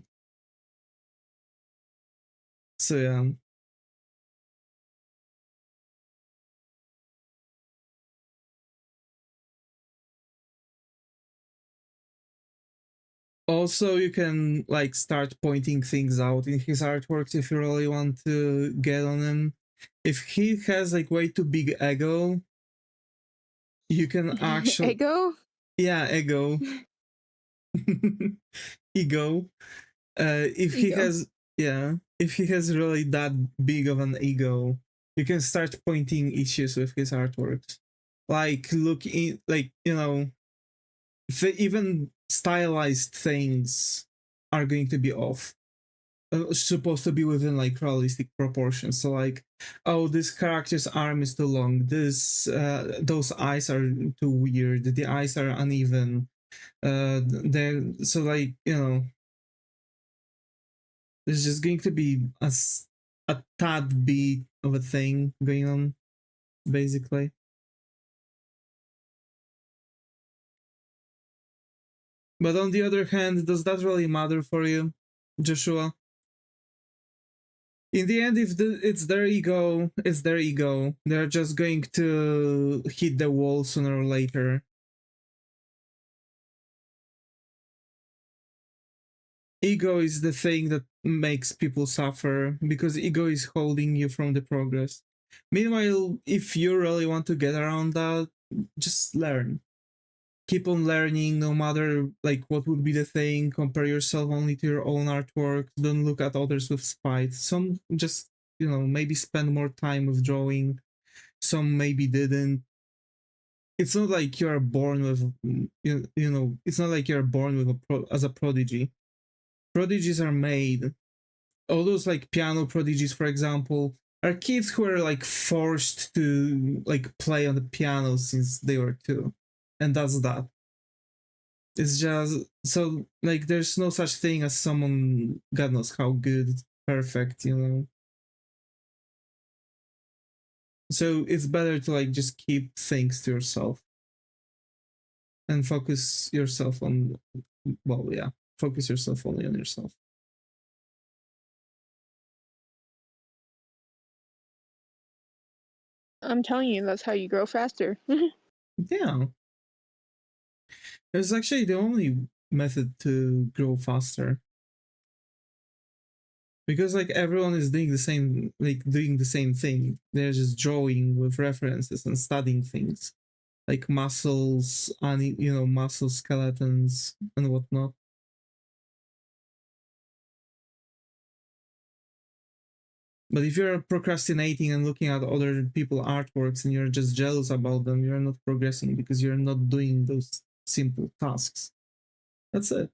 So yeah. Also, you can like start pointing things out in his artworks if you really want to get on him. If he has like way too big ego, you can actually Ego? yeah, ego. Ego. If he Ego. has if he has really that big of an ego, you can start pointing issues with his artworks. Like look in like, even stylized things are going to be off. Supposed to be within like realistic proportions. So like, oh, this character's arm is too long. Those eyes are too weird. The eyes are uneven. They're so like, there's just going to be a tad bit of a thing going on, basically. But on the other hand, does that really matter for you, Joshua? In the end, if it's their ego, it's their ego. They're just going to hit the wall sooner or later. Ego is the thing that makes people suffer because ego is holding you from the progress. Meanwhile, if you really want to get around that, just learn. Keep on learning no matter like what would be the thing. Compare yourself only to your own artwork. Don't look at others with spite. Some just maybe spend more time with drawing, some maybe didn't. It's not like you're born with it's not like you're born with as a prodigy. Prodigies are made. All those like piano prodigies, for example, are kids who are like forced to like play on the piano since they were 2, and that's that. It's just so like there's no such thing as someone God knows how good, perfect, So it's better to like just keep things to yourself and focus yourself on focus yourself only on yourself. I'm telling you, that's how you grow faster. Yeah. It's actually the only method to grow faster. Because like everyone is doing the same thing. They're just drawing with references and studying things. Like muscles and muscle skeletons and whatnot. But if you're procrastinating and looking at other people's artworks and you're just jealous about them, you're not progressing because you're not doing those simple tasks. That's it.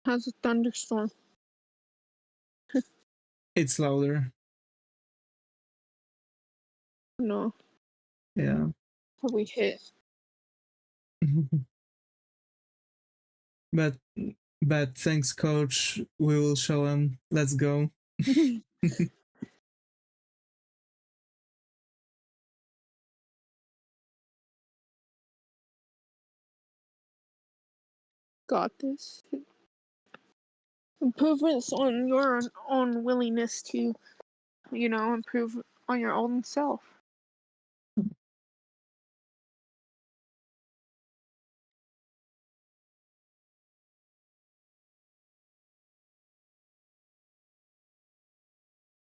How's a thunderstorm? It's louder. No. Yeah. Probably hit. but thanks, coach. We will show him. Let's go. Got this. Improvements on your own willingness to, improve on your own self.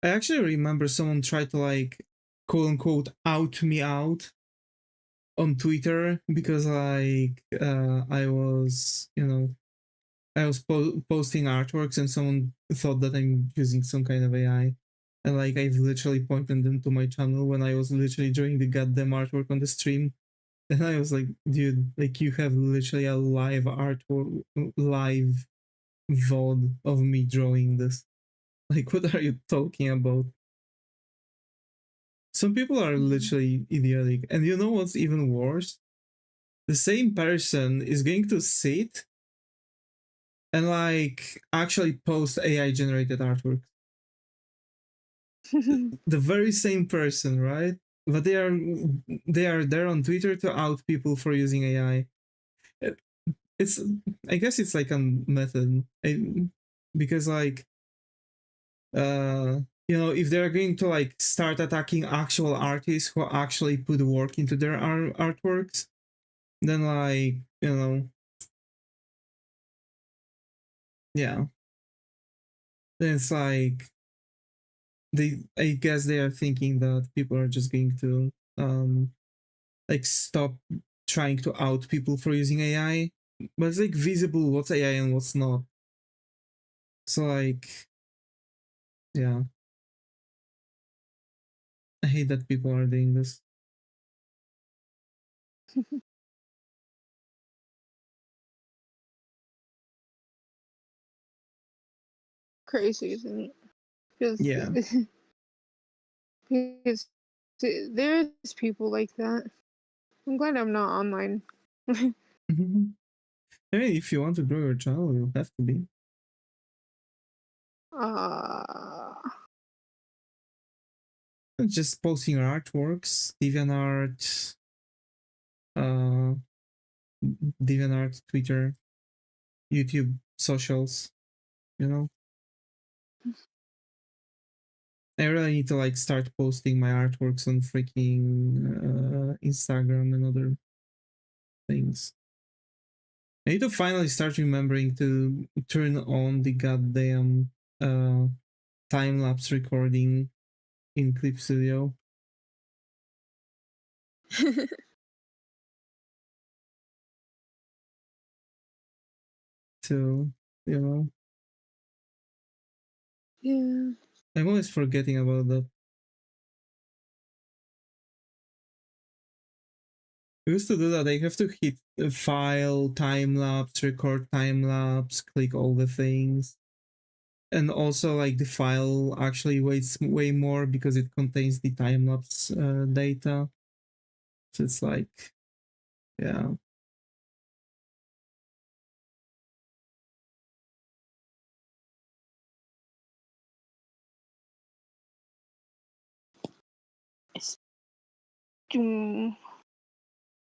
I actually remember someone tried to like quote unquote out me out on Twitter because like I was posting artworks and someone thought that I'm using some kind of AI. And like I've literally pointed them to my channel when I was literally drawing the goddamn artwork on the stream. And I was like, dude, like you have literally a live artwork, live VOD of me drawing this. Like, what are you talking about? Some people are literally idiotic. And you know what's even worse? The same person is going to sit and like actually post AI generated artwork. The very same person, right? But they are there on Twitter to out people for using AI. It's I guess it's like a method, because like you know, if they're going to like start attacking actual artists who actually put work into their artworks, then like, you know, yeah, then it's like I guess they are thinking that people are just going to like stop trying to out people for using AI, but it's like visible what's AI and what's not. So like, yeah, I hate that people are doing this. Crazy, isn't it? Because Yeah. because there's people like that. I'm glad I'm not online. Hey, if you want to grow your channel, you have to be. Uh, Just posting your artworks, DeviantArt, uh, DeviantArt, Twitter, YouTube, socials, you know? I really need to like start posting my artworks on freaking Instagram and other things. I need to finally start remembering to turn on the goddamn time-lapse recording in Clip Studio. To, you know, yeah. I'm always forgetting about that. I used to do that. I have to hit the file, time lapse, record time lapse, click all the things. And also, like, the file actually weighs way more because it contains the time lapse data. So it's like, yeah.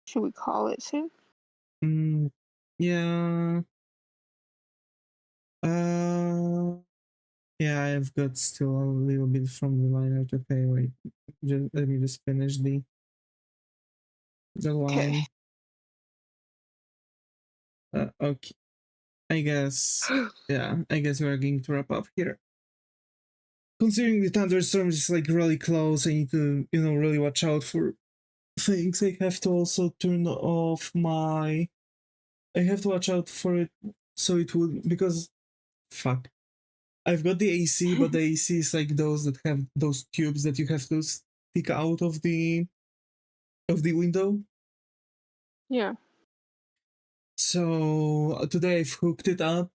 Should we call it soon? Yeah. Yeah, I've got still a little bit from the liner to pay. Wait, let me just finish the Okay. line. Okay. I guess, yeah, I guess we're going to wrap up here. Considering the thunderstorm is like really close, I need to, you know, really watch out for things. I have to also turn off my. I have to watch out for it so it would, because fuck. I've got the AC, but the AC is like those that have those tubes that you have to stick out of the window. Yeah. So today I've hooked it up,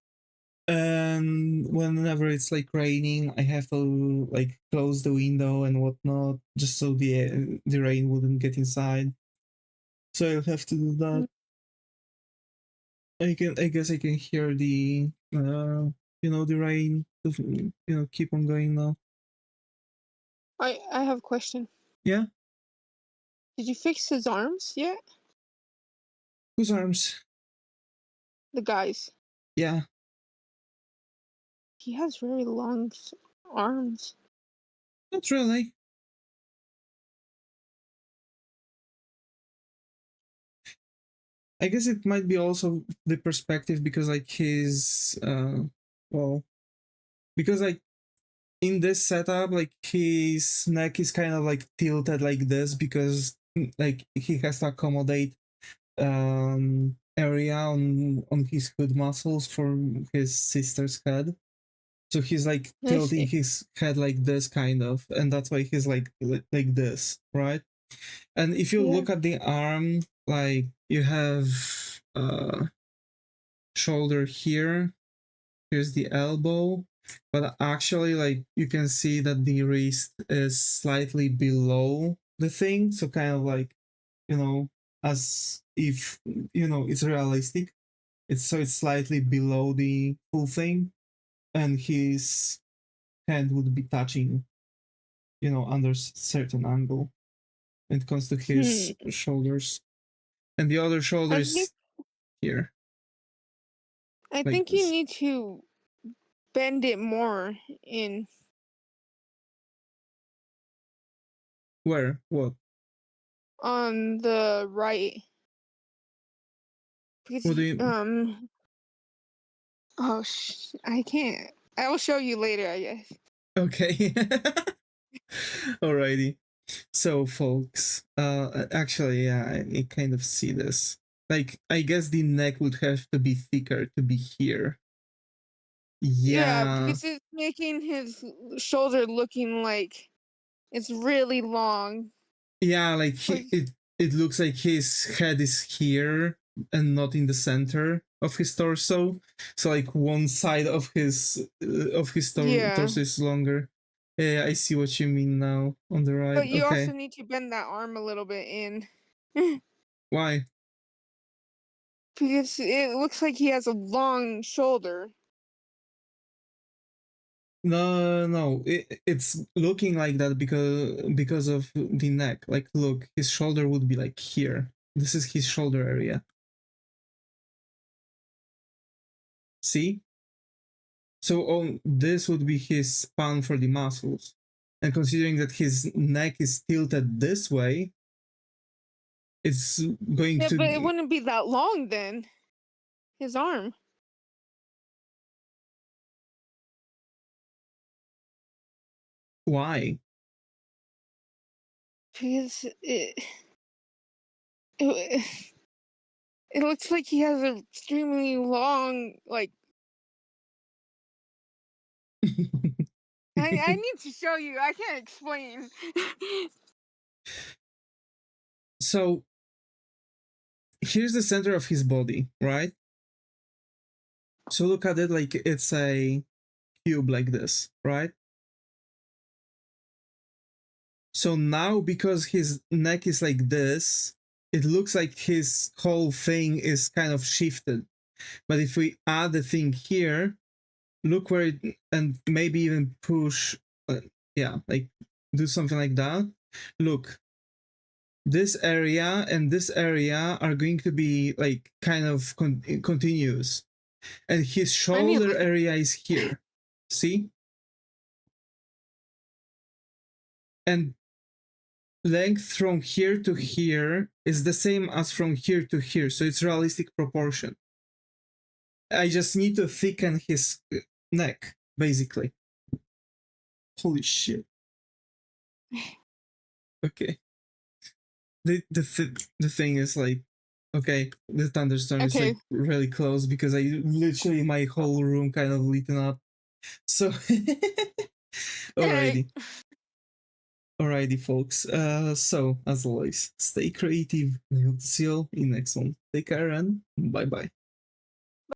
and whenever it's like raining, I have to like close the window and whatnot, just so the rain wouldn't get inside. So I'll have to do that. I guess I can hear the you know, the rain, you know, keep on going now. I have a question. Yeah. Did you fix his arms yet? Whose arms? The guy's. Yeah. He has very long arms. Not really. I guess it might be also the perspective, because like his well, because like in this setup, like his neck is kind of like tilted like this because like he has to accommodate area on his hood muscles for his sister's head. So he's like I tilting see. his head like this, kind of, and that's why he's like this, right? And if you Yeah. look at the arm, like you have shoulder here, here's the elbow, but actually, like, you can see that the wrist is slightly below the thing, so kind of like, as if, it's realistic. It's slightly below the full thing, and his hand would be touching, under certain angle when it comes to his shoulders, and the other shoulder I think is here, I like think you this. need to bend it more in Where? What? on the right because What do you? I can't. I will show you later, I guess. Okay. Alrighty. So, folks, actually, yeah, I kind of see this. Like, I guess the neck would have to be thicker to be here. Yeah, Yeah. because it's making his shoulder looking like it's really long. Yeah, like Like, it looks like his head is here and not in the center of his torso. So like one side of his yeah. torso is longer. Yeah, I see what you mean now on the right. But you also Okay. need to bend that arm a little bit in. Why? Because it looks like he has a long shoulder. No. It's looking like that because of the neck. Like, look, his shoulder would be like here. This is his shoulder area. See? So this would be his span for the muscles. And considering that his neck is tilted this way, it's going Yeah, to... but it wouldn't be that long then. His arm. Why? Because it it looks like he has an extremely long, like, I need to show you. I can't explain. So here's the center of his body, right? So look at it like it's a cube like this, right? So now, because his neck is like this, it looks like his whole thing is kind of shifted. But if we add the thing here, look where it, and maybe even push, like do something like that. Look, this area and this area are going to be like kind of continuous, and his I mean, shoulder area is here. See? And length from here to here is the same as from here to here, so it's realistic proportion. I just need to thicken his neck, basically. Holy shit. Okay. The thing is, like, okay, the thunderstorm is okay. like really close because I literally, my whole room kind of lit up. So Hey. alrighty, folks. So as always, stay creative. I hope to see you all in the next one. Take care and bye bye.